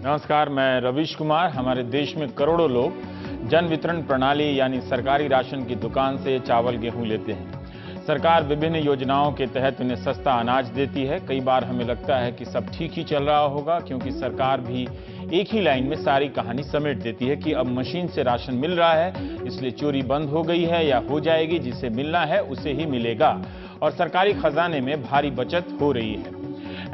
नमस्कार, मैं रवीश कुमार। हमारे देश में करोड़ों लोग जन वितरण प्रणाली यानी सरकारी राशन की दुकान से चावल गेहूं लेते हैं। सरकार विभिन्न योजनाओं के तहत उन्हें सस्ता अनाज देती है। कई बार हमें लगता है कि सब ठीक ही चल रहा होगा, क्योंकि सरकार भी एक ही लाइन में सारी कहानी समेट देती है कि अब मशीन से राशन मिल रहा है, इसलिए चोरी बंद हो गई है या हो जाएगी। जिसे मिलना है उसे ही मिलेगा और सरकारी खजाने में भारी बचत हो रही है।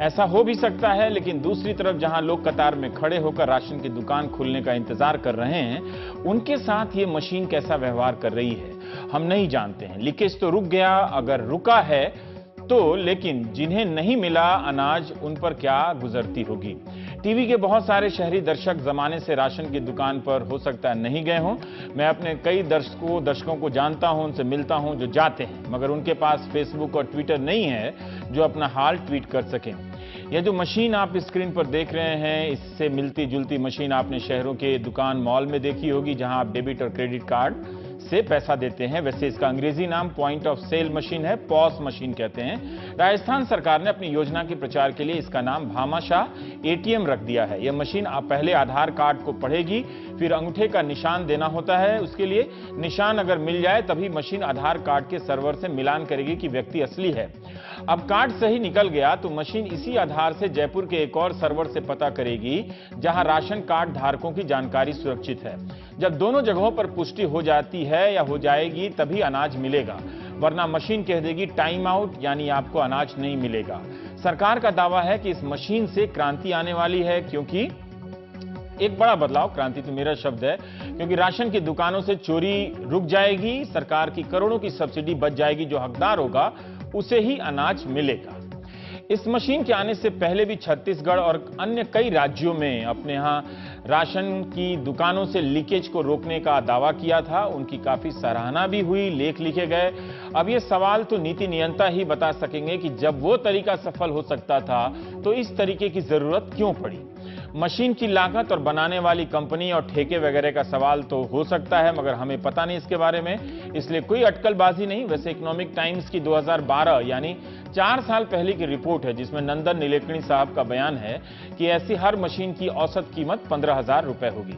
ऐसा हो भी सकता है, लेकिन दूसरी तरफ जहां लोग कतार में खड़े होकर राशन की दुकान खुलने का इंतजार कर रहे हैं, उनके साथ ये मशीन कैसा व्यवहार कर रही है हम नहीं जानते हैं। लीकेज तो रुक गया, अगर रुका है तो, लेकिन जिन्हें नहीं मिला अनाज उन पर क्या गुजरती होगी। टीवी के बहुत सारे शहरी दर्शक जमाने से राशन की दुकान पर हो सकता है नहीं गए हों। मैं अपने कई दर्शकों को जानता हूं, उनसे मिलता हूं जो जाते हैं, मगर उनके पास फेसबुक और ट्विटर नहीं है जो अपना हाल ट्वीट कर सकें। यह जो मशीन आप स्क्रीन पर देख रहे हैं, इससे मिलती जुलती मशीन आपने शहरों के दुकान मॉल में देखी होगी, जहां आप डेबिट और क्रेडिट कार्ड से पैसा देते हैं। वैसे इसका अंग्रेजी नाम पॉइंट ऑफ सेल मशीन है, पॉस मशीन कहते हैं। राजस्थान सरकार ने अपनी योजना के प्रचार के लिए इसका नाम भामाशाह एटीएम रख दिया है। यह मशीन आप पहले आधार कार्ड को पढ़ेगी, फिर अंगूठे का निशान देना होता है। उसके लिए निशान अगर मिल जाए तभी मशीन आधार कार्ड के सर्वर से मिलान करेगी कि व्यक्ति असली है। अब कार्ड सही निकल गया तो मशीन इसी आधार से जयपुर के एक और सर्वर से पता करेगी जहां राशन कार्ड धारकों की जानकारी सुरक्षित है। जब दोनों जगहों पर पुष्टि हो जाती है या हो जाएगी तभी अनाज मिलेगा, वरना मशीन कह देगी टाइम आउट, यानी आपको अनाज नहीं मिलेगा। सरकार का दावा है कि इस मशीन से क्रांति आने वाली है, क्योंकि एक बड़ा बदलाव, क्रांति तो मेरा शब्द है, क्योंकि राशन की दुकानों से चोरी रुक जाएगी, सरकार की करोड़ों की सब्सिडी बच जाएगी, जो हकदार होगा उसे ही अनाज मिलेगा। इस मशीन के आने से पहले भी छत्तीसगढ़ और अन्य कई राज्यों में अपने यहां राशन की दुकानों से लीकेज को रोकने का दावा किया था। उनकी काफी सराहना भी हुई, लेख लिखे गए। अब ये सवाल तो नीति नियंता ही बता सकेंगे कि जब वो तरीका सफल हो सकता था तो इस तरीके की जरूरत क्यों पड़ी। मशीन की लागत और बनाने वाली कंपनी और ठेके वगैरह का सवाल तो हो सकता है, मगर हमें पता नहीं इसके बारे में, इसलिए कोई अटकलबाजी नहीं। वैसे इकोनॉमिक टाइम्स की 2012 यानी 4 साल पहले की रिपोर्ट है, जिसमें नंदन नीलेकणी साहब का बयान है कि ऐसी हर मशीन की औसत कीमत 15,000 रुपए होगी।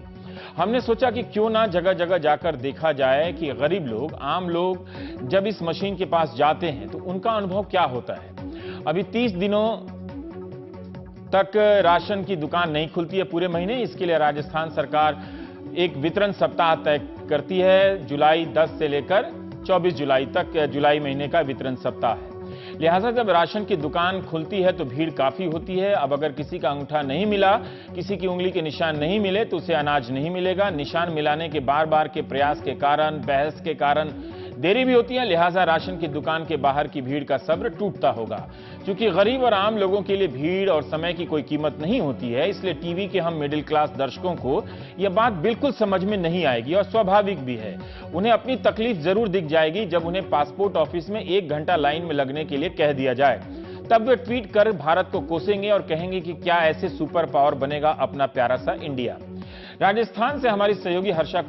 हमने सोचा कि क्यों ना जगह जगह जाकर देखा जाए कि गरीब लोग, आम लोग जब इस मशीन के पास जाते हैं तो उनका अनुभव क्या होता है। अभी 30 दिनों तक राशन की दुकान नहीं खुलती है पूरे महीने। इसके लिए राजस्थान सरकार एक वितरण सप्ताह तय करती है। जुलाई 10 से लेकर 24 जुलाई तक जुलाई महीने का वितरण सप्ताह है। लिहाजा जब राशन की दुकान खुलती है तो भीड़ काफी होती है। अब अगर किसी का अंगूठा नहीं मिला, किसी की उंगली के निशान नहीं मिले तो उसे अनाज नहीं मिलेगा। निशान मिलाने के बार बार के प्रयास के कारण, बहस के कारण देरी भी होती है। लिहाजा राशन की दुकान के बाहर की भीड़ का सब्र टूटता होगा। क्योंकि गरीब और आम लोगों के लिए भीड़ और समय की कोई कीमत नहीं होती है, इसलिए टीवी के हम मिडिल क्लास दर्शकों को यह बात बिल्कुल समझ में नहीं आएगी और स्वाभाविक भी है। उन्हें अपनी तकलीफ जरूर दिख जाएगी जब उन्हें पासपोर्ट ऑफिस में 1 घंटा लाइन में लगने के लिए कह दिया जाए। तब वे ट्वीट कर भारत को कोसेंगे और कहेंगे कि क्या ऐसे सुपर पावर बनेगा अपना प्यारा सा इंडिया। राजस्थान से हमारी सहयोगी हर्षा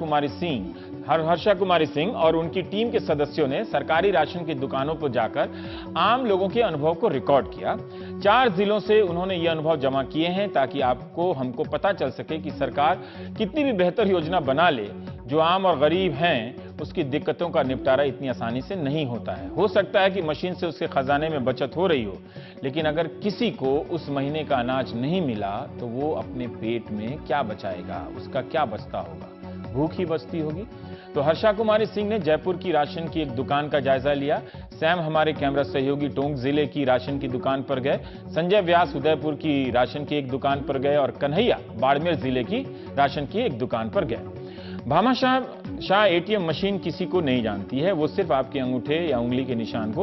कुमारी सिंह और उनकी टीम के सदस्यों ने सरकारी राशन की दुकानों पर जाकर आम लोगों के अनुभव को रिकॉर्ड किया। 4 जिलों से उन्होंने ये अनुभव जमा किए हैं, ताकि हमको पता चल सके कि सरकार कितनी भी बेहतर योजना बना ले, जो आम और गरीब हैं उसकी दिक्कतों का निपटारा इतनी आसानी से नहीं होता है। हो सकता है कि मशीन से उसके खजाने में बचत हो रही हो, लेकिन अगर किसी को उस महीने का अनाज नहीं मिला तो वो अपने पेट में क्या बचाएगा, उसका क्या बचता होगा, भूख ही बचती होगी। तो हर्षा कुमारी सिंह ने जयपुर की राशन की एक दुकान का जायजा लिया। सैम हमारे कैमरा सहयोगी टोंक जिले की राशन की दुकान पर गए। संजय व्यास उदयपुर की राशन की एक दुकान पर गए और कन्हैया बाड़मेर जिले की राशन की एक दुकान पर गए। भामाशाह एटीएम मशीन किसी को नहीं जानती है, वो सिर्फ आपके अंगूठे या उंगली के निशान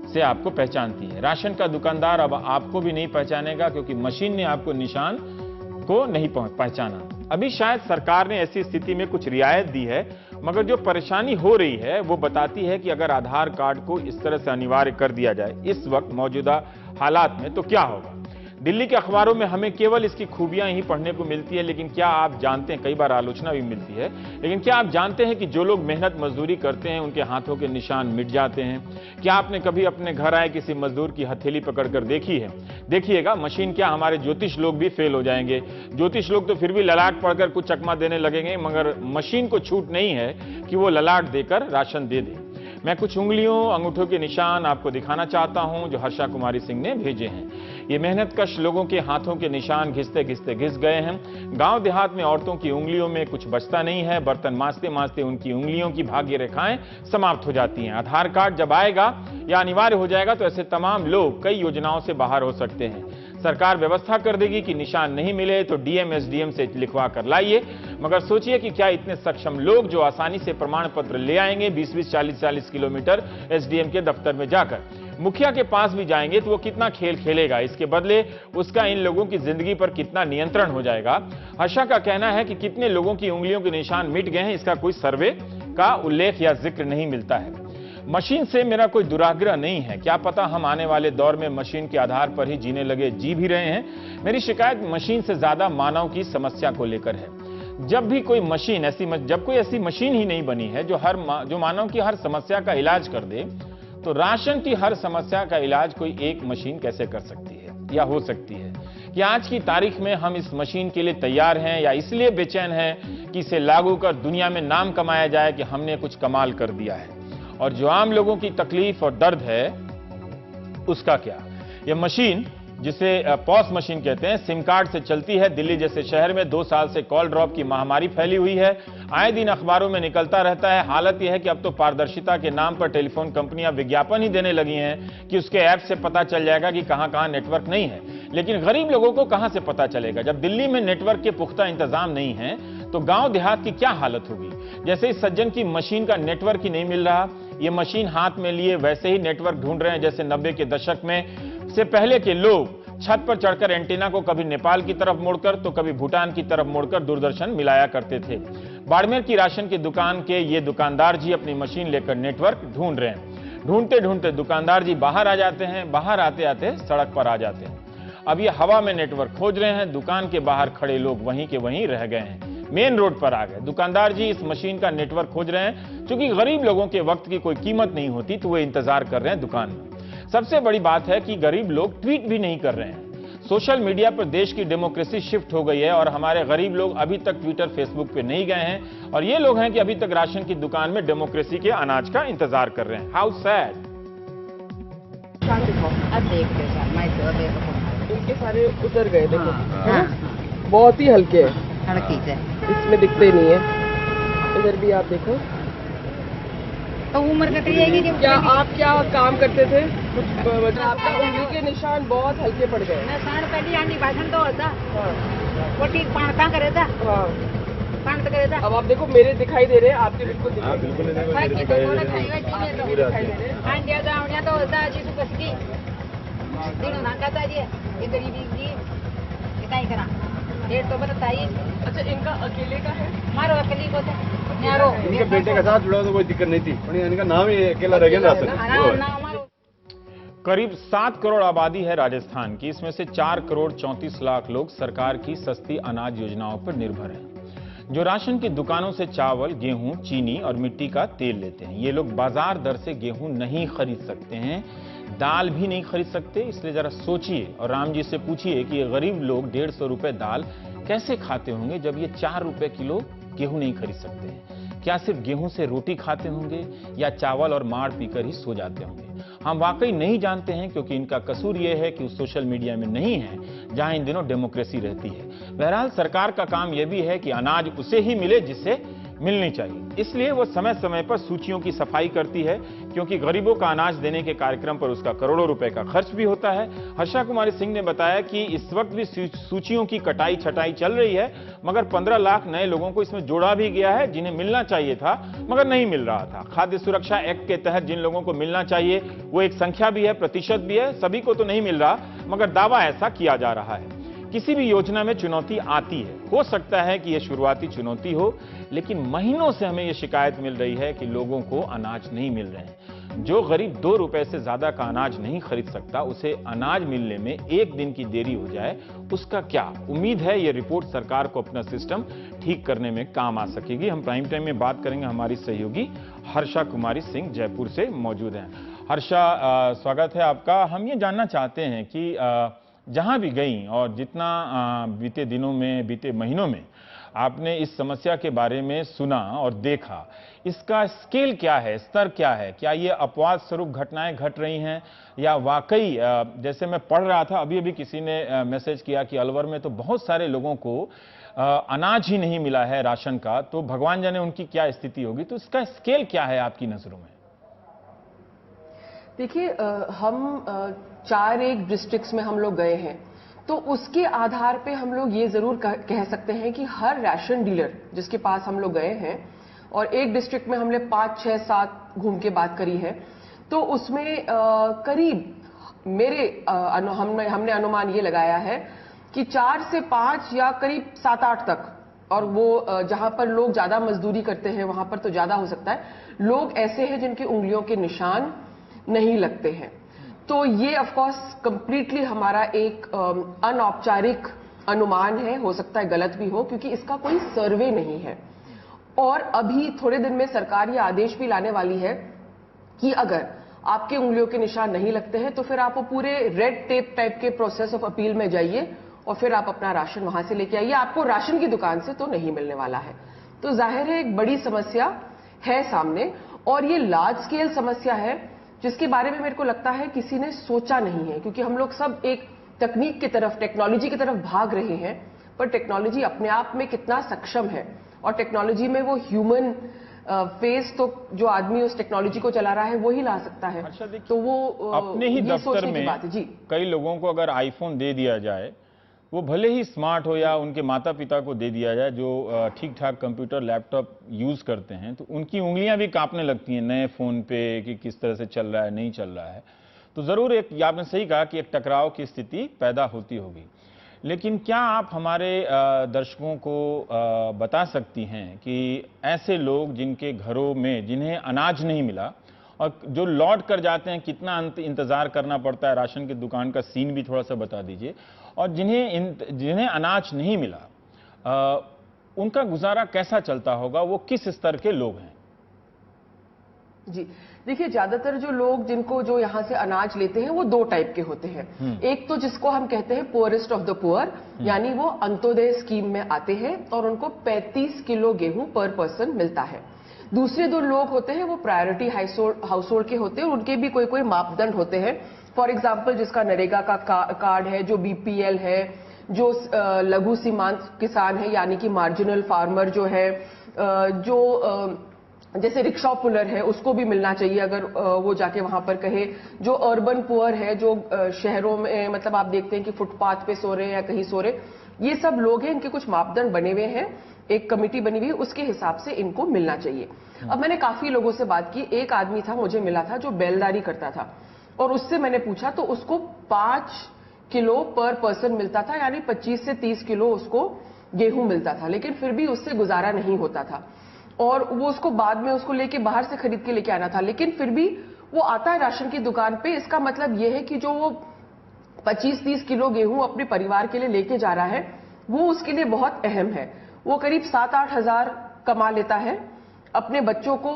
से आपको पहचानती है। राशन का दुकानदार अब आपको भी नहीं पहचानेगा, क्योंकि मशीन ने आपको निशान को नहीं पहचाना। अभी शायद सरकार ने ऐसी स्थिति में कुछ रियायत दी है, मगर जो परेशानी हो रही है वो बताती है कि अगर आधार कार्ड को इस तरह से अनिवार्य कर दिया जाए इस वक्त मौजूदा हालात में तो क्या होगा। दिल्ली के अखबारों में हमें केवल इसकी खूबियां ही पढ़ने को मिलती है, लेकिन क्या आप जानते हैं, कई बार आलोचना भी मिलती है, लेकिन क्या आप जानते हैं कि जो लोग मेहनत मजदूरी करते हैं उनके हाथों के निशान मिट जाते हैं? क्या आपने कभी अपने घर आए किसी मजदूर की हथेली पकड़कर देखी है? देखिएगा, मशीन क्या, हमारे ज्योतिष लोग भी फेल हो जाएंगे। ज्योतिष लोग तो फिर भी ललाट पढ़कर कुछ चकमा देने लगेंगे, मगर मशीन को छूट नहीं है कि वो ललाट देकर राशन दे दे। मैं कुछ उंगलियों, अंगूठों के निशान आपको दिखाना चाहता हूं जो हर्षा कुमारी सिंह ने भेजे हैं। ये मेहनतकश लोगों के हाथों के निशान घिसते घिसते घिस गए हैं। गांव देहात में औरतों की उंगलियों में कुछ बचता नहीं है। बर्तन मांजते मांजते उनकी उंगलियों की भाग्य रेखाएं समाप्त हो जाती हैं। आधार कार्ड जब आएगा या अनिवार्य हो जाएगा तो ऐसे तमाम लोग कई योजनाओं से बाहर हो सकते हैं। सरकार व्यवस्था कर देगी कि निशान नहीं मिले तो डीएम एसडीएम से लिखवा कर लाइए, मगर सोचिए कि क्या इतने सक्षम लोग जो आसानी से प्रमाण पत्र ले आएंगे 20-20, 40-40 किलोमीटर एसडीएम के दफ्तर में जाकर, मुखिया के पास भी जाएंगे तो वो कितना खेल खेलेगा, इसके बदले उसका इन लोगों की जिंदगी पर कितना नियंत्रण हो जाएगा। हर्षा का कहना है कि कितने लोगों की उंगलियों के निशान मिट गए हैं, इसका कोई सर्वे का उल्लेख या जिक्र नहीं मिलता है। मशीन से मेरा कोई दुराग्रह नहीं है, क्या पता हम आने वाले दौर में मशीन के आधार पर ही जीने लगे, जी भी रहे हैं। मेरी शिकायत मशीन से ज्यादा मानव की समस्या को लेकर है। जब भी कोई मशीन जब कोई ऐसी मशीन ही नहीं बनी है जो मानव की हर समस्या का इलाज कर दे, तो राशन की हर समस्या का इलाज कोई एक मशीन कैसे कर सकती है या हो सकती है? कि आज की तारीख में हम इस मशीन के लिए तैयार हैं या इसलिए बेचैन हैं कि इसे लागू कर दुनिया में नाम कमाया जाए कि हमने कुछ कमाल कर दिया है, और जो आम लोगों की तकलीफ और दर्द है उसका क्या? यह मशीन, जिसे पॉस मशीन कहते हैं, सिम कार्ड से चलती है। दिल्ली जैसे शहर में 2 साल से कॉल ड्रॉप की महामारी फैली हुई है। आए दिन अखबारों में निकलता रहता है। हालत यह है कि अब तो पारदर्शिता के नाम पर टेलीफोन कंपनियां विज्ञापन ही देने लगी हैं कि उसके ऐप से पता चल जाएगा कि कहां कहां नेटवर्क नहीं है। लेकिन गरीब लोगों को कहां से पता चलेगा? जब दिल्ली में नेटवर्क के पुख्ता इंतजाम नहीं है तो गांव देहात की क्या हालत होगी? जैसे इस सज्जन की मशीन का नेटवर्क ही नहीं मिल रहा, ये मशीन हाथ में लिए वैसे ही नेटवर्क ढूंढ रहे हैं जैसे 90 के दशक में से पहले के लोग छत पर चढ़कर एंटीना को कभी नेपाल की तरफ मोड़कर तो कभी भूटान की तरफ मोड़कर दूरदर्शन मिलाया करते थे। बाड़मेर की राशन की दुकान के ये दुकानदार जी अपनी मशीन लेकर नेटवर्क ढूंढ रहे हैं। ढूंढते ढूंढते दुकानदार जी बाहर आ जाते हैं, बाहर आते आते सड़क पर आ जाते हैं। अब ये हवा में नेटवर्क खोज रहे हैं, दुकान के बाहर खड़े लोग वहीं के वहीं रह गए हैं, मेन रोड पर आ गए। दुकानदार जी इस मशीन का नेटवर्क खोज रहे हैं। क्योंकि गरीब लोगों के वक्त की कोई कीमत नहीं होती तो वे इंतजार कर रहे हैं दुकान में। सबसे बड़ी बात है कि गरीब लोग ट्वीट भी नहीं कर रहे हैं। सोशल मीडिया पर देश की डेमोक्रेसी शिफ्ट हो गई है और हमारे गरीब लोग अभी तक ट्विटर, फेसबुक पे नहीं गए हैं, और ये लोग हैं कि अभी तक राशन की दुकान में डेमोक्रेसी के अनाज का इंतजार कर रहे हैं। How sad. अब देखो इनके सारे उतर गए, देखो। हाँ। बहुत ही हल्के हैं, इसमें दिखते ही नहीं है। इधर भी आप देखो। तो उम्र कट जाएगी। क्या आप क्या काम करते थे? कुछ आपका उंगली के निशान बहुत हल्के पड़ गए। मैं साढ़ पहली आनी भाषण तो होता। हाँ। वो ठीक पान कहाँ करे था? हाँ। पान तो करे था। अब आप देखो, मेरे दिखाई दे रहे हैं, आपके बिल्कुल दिखाई दे रहे हैं। तो होता जी तो कसकी तीनों नाकाता जी ये गरीबी की कितना ही करा डेढ़ तो बताइए। अच्छा, इनका अकेले का है? मारो अकेले को थे यारो, इनके बेटे के साथ जुड़ा तो कोई दिक्कत नहीं थी, पर इनका नाम ही अकेला रह गया ना। करीब 7 करोड़ आबादी है राजस्थान की, इसमें से 4 करोड़ 34 लाख लोग सरकार की सस्ती अनाज योजनाओं पर निर्भर हैं, जो राशन की दुकानों से चावल, गेहूं, चीनी और मिट्टी का तेल लेते हैं। ये लोग बाजार दर से गेहूं नहीं खरीद सकते हैं, दाल भी नहीं खरीद सकते। इसलिए जरा सोचिए और राम जी से पूछिए कि ये गरीब लोग 150 रुपए दाल कैसे खाते होंगे जब ये 4 रुपए किलो गेहूं नहीं खरीद सकते हैं। क्या सिर्फ गेहूं से रोटी खाते होंगे या चावल और माड़ पीकर ही सो जाते होंगे? हम वाकई नहीं जानते हैं, क्योंकि इनका कसूर यह है कि उस सोशल मीडिया में नहीं है जहां इन दिनों डेमोक्रेसी रहती है। बहरहाल सरकार का काम यह भी है कि अनाज उसे ही मिले जिससे मिलनी चाहिए, इसलिए वो समय समय पर सूचियों की सफाई करती है, क्योंकि गरीबों का अनाज देने के कार्यक्रम पर उसका करोड़ों रुपए का खर्च भी होता है। हर्षा कुमारी सिंह ने बताया कि इस वक्त भी सूचियों की कटाई छटाई चल रही है, मगर 15 लाख नए लोगों को इसमें जोड़ा भी गया है जिन्हें मिलना चाहिए था मगर नहीं मिल रहा था। खाद्य सुरक्षा एक्ट के तहत जिन लोगों को मिलना चाहिए वो एक संख्या भी है, प्रतिशत भी है, सभी को तो नहीं मिल रहा, मगर दावा ऐसा किया जा रहा है। किसी भी योजना में चुनौती आती है, हो सकता है कि यह शुरुआती चुनौती हो, लेकिन महीनों से हमें यह शिकायत मिल रही है कि लोगों को अनाज नहीं मिल रहे हैं। जो गरीब 2 रुपए से ज्यादा का अनाज नहीं खरीद सकता, उसे अनाज मिलने में 1 दिन की देरी हो जाए, उसका क्या? उम्मीद है ये रिपोर्ट सरकार को अपना सिस्टम ठीक करने में काम आ सकेगी। हम प्राइम टाइम में बात करेंगे, हमारी सहयोगी हर्षा कुमारी सिंह जयपुर से मौजूद हैं। हर्षा, स्वागत है आपका। हम ये जानना चाहते हैं कि जहां भी गई और जितना बीते दिनों में, बीते महीनों में आपने इस समस्या के बारे में सुना और देखा, इसका स्केल क्या है, स्तर क्या है? क्या ये अपवाद स्वरूप घटनाएं घट रही हैं या वाकई जैसे मैं पढ़ रहा था, अभी अभी किसी ने मैसेज किया कि अलवर में तो बहुत सारे लोगों को अनाज ही नहीं मिला है राशन का, तो भगवान जाने उनकी क्या स्थिति होगी। तो इसका स्केल क्या है आपकी नजरों में? देखिए, हम 4 डिस्ट्रिक्ट्स में हम लोग गए हैं, तो उसके आधार पे हम लोग ये जरूर कह सकते हैं कि हर राशन डीलर जिसके पास हम लोग गए हैं, और एक डिस्ट्रिक्ट में हमने 5, 6, 7 घूम के बात करी है, तो उसमें करीब हमने अनुमान ये लगाया है कि 4 से 5 या करीब 7, 8 तक, और वो जहां पर लोग ज्यादा मजदूरी करते हैं वहां पर तो ज्यादा हो सकता है, लोग ऐसे हैं जिनके उंगलियों के निशान नहीं लगते हैं। तो ये ऑफ कोर्स कंप्लीटली हमारा एक अनौपचारिक अनुमान है, हो सकता है गलत भी हो, क्योंकि इसका कोई सर्वे नहीं है। और अभी थोड़े दिन में सरकार ये आदेश भी लाने वाली है कि अगर आपके उंगलियों के निशान नहीं लगते हैं तो फिर आप वो पूरे रेड टेप टाइप के प्रोसेस ऑफ अपील में जाइए और फिर आप अपना राशन वहां से लेके आइए, आपको राशन की दुकान से तो नहीं मिलने वाला है। तो जाहिर है एक बड़ी समस्या है सामने, और ये लार्ज स्केल समस्या है जिसके बारे में मेरे को लगता है किसी ने सोचा नहीं है, क्योंकि हम लोग सब एक तकनीक की तरफ, टेक्नोलॉजी की तरफ भाग रहे हैं, पर टेक्नोलॉजी अपने आप में कितना सक्षम है, और टेक्नोलॉजी में वो ह्यूमन फेस तो जो आदमी उस टेक्नोलॉजी को चला रहा है वो ही ला सकता है। तो वो अपने ही दफ्तर में जी, कई लोगों को अगर आईफोन दे दिया जाए, वो भले ही स्मार्ट हो या उनके माता पिता को दे दिया जाए जो ठीक ठाक कंप्यूटर लैपटॉप यूज करते हैं, तो उनकी उंगलियां भी कांपने लगती हैं नए फोन पे कि किस तरह से चल रहा है, नहीं चल रहा है। तो जरूर एक, आपने सही कहा कि एक टकराव की स्थिति पैदा होती होगी। लेकिन क्या आप हमारे दर्शकों को बता सकती हैं कि ऐसे लोग जिनके घरों में, जिन्हें अनाज नहीं मिला और जो लौट कर जाते हैं, कितना इंतजार करना पड़ता है? राशन की दुकान का सीन भी थोड़ा सा बता दीजिए। और जिन्हें अनाज नहीं मिला, उनका गुजारा कैसा चलता होगा? वो किस स्तर के लोग हैं? जी देखिए, ज्यादातर जो लोग जो यहाँ से अनाज लेते हैं वो 2 टाइप के होते हैं। एक तो जिसको हम कहते हैं पुअरेस्ट ऑफ द पुअर, यानी वो अंत्योदय स्कीम में आते हैं और उनको 35 किलो गेहूं पर पर्सन मिलता है। दूसरे 2 लोग होते हैं वो प्रायोरिटी हाउस होल्ड के होते हैं, और उनके भी कोई मापदंड होते हैं। फॉर एग्जाम्पल, जिसका नरेगा का कार्ड है, जो बीपीएल है, जो लघु सीमांत किसान है यानी कि मार्जिनल फार्मर जो है, जो जैसे रिक्शा पुलर है, उसको भी मिलना चाहिए अगर वो जाके वहां पर कहे। जो अर्बन पुअर है, जो शहरों में मतलब आप देखते हैं कि फुटपाथ पे सो रहे हैं या कहीं सो रहे, ये सब लोग हैं, इनके कुछ मापदंड बने हुए हैं, एक कमेटी बनी हुई है, उसके हिसाब से इनको मिलना चाहिए। अब मैंने काफी लोगों से बात की, एक आदमी था मुझे मिला था जो बैलदारी करता था, और उससे मैंने पूछा तो उसको 5 किलो पर पर्सन मिलता था, यानी 25 से 30 किलो उसको गेहूं मिलता था, लेकिन फिर भी उससे गुजारा नहीं होता था। और वो उसको बाद में उसको लेके बाहर से खरीद के लेके आना था, लेकिन फिर भी वो आता है राशन की दुकान पे। इसका मतलब ये है कि जो वो 25-30 किलो गेहूं अपने परिवार के लिए लेके जा रहा है, वो उसके लिए बहुत अहम है। वो करीब 7-8 हजार कमा लेता है, अपने बच्चों को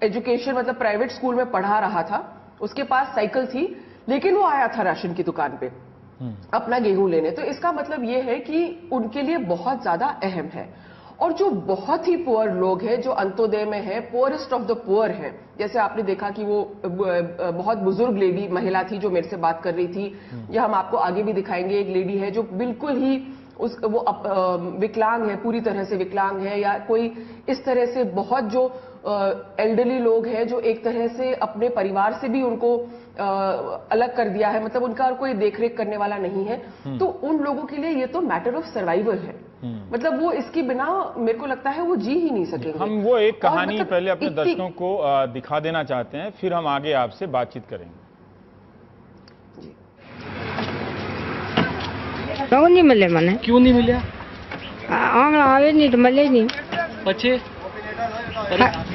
एजुकेशन मतलब प्राइवेट स्कूल में पढ़ा रहा था, उसके पास साइकिल थी, लेकिन वो आया था राशन की दुकान पे अपना गेहूं लेने। तो इसका मतलब ये है कि उनके लिए बहुत ज्यादा अहम है। और जो बहुत ही पुअर लोग हैं, जो अंत्योदय में है, पुअरेस्ट ऑफ द पुअर है, जैसे आपने देखा कि वो बहुत बुजुर्ग लेडी महिला थी जो मेरे से बात कर रही थी, या हम आपको आगे भी दिखाएंगे, एक लेडी है जो बिल्कुल ही वो विकलांग है, पूरी तरह से विकलांग है, या कोई इस तरह से बहुत जो एल्डरली लोग हैं जो एक तरह से अपने परिवार से भी उनको अलग कर दिया है, मतलब उनका कोई देखरेख करने वाला नहीं है। तो उन लोगों के लिए ये तो मैटर ऑफ सर्वाइवल है, मतलब वो इसके बिना मेरे को लगता है वो जी ही नहीं सकेंगे। हम वो एक कहानी मतलब पहले अपने दर्शकों को दिखा देना चाहते हैं, फिर हम आगे आपसे बातचीत करेंगे। क्यों नहीं मिले मने? क्यों नहीं मिले? आंगला आवे नहीं तो मिले नहीं। पछे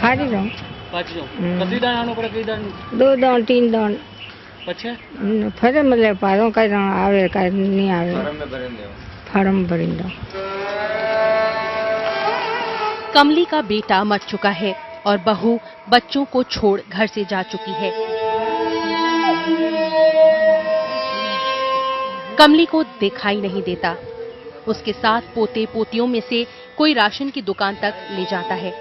हारी रहो પાછો કદી દાણ આનો પડે કઈ દાણ 2 દાણ 3 દાણ પછી ફરે એટલે પારો કઈ દાણ આવે કઈ નહીં આવે ફાર્મ ભરી દો। कमली का बेटा मर चुका है और बहू बच्चों को छोड़ घर से जा चुकी है। कमली को दिखाई नहीं देता। उसके साथ पोते पोतियों में से कोई राशन की दुकान तक ले जाता है।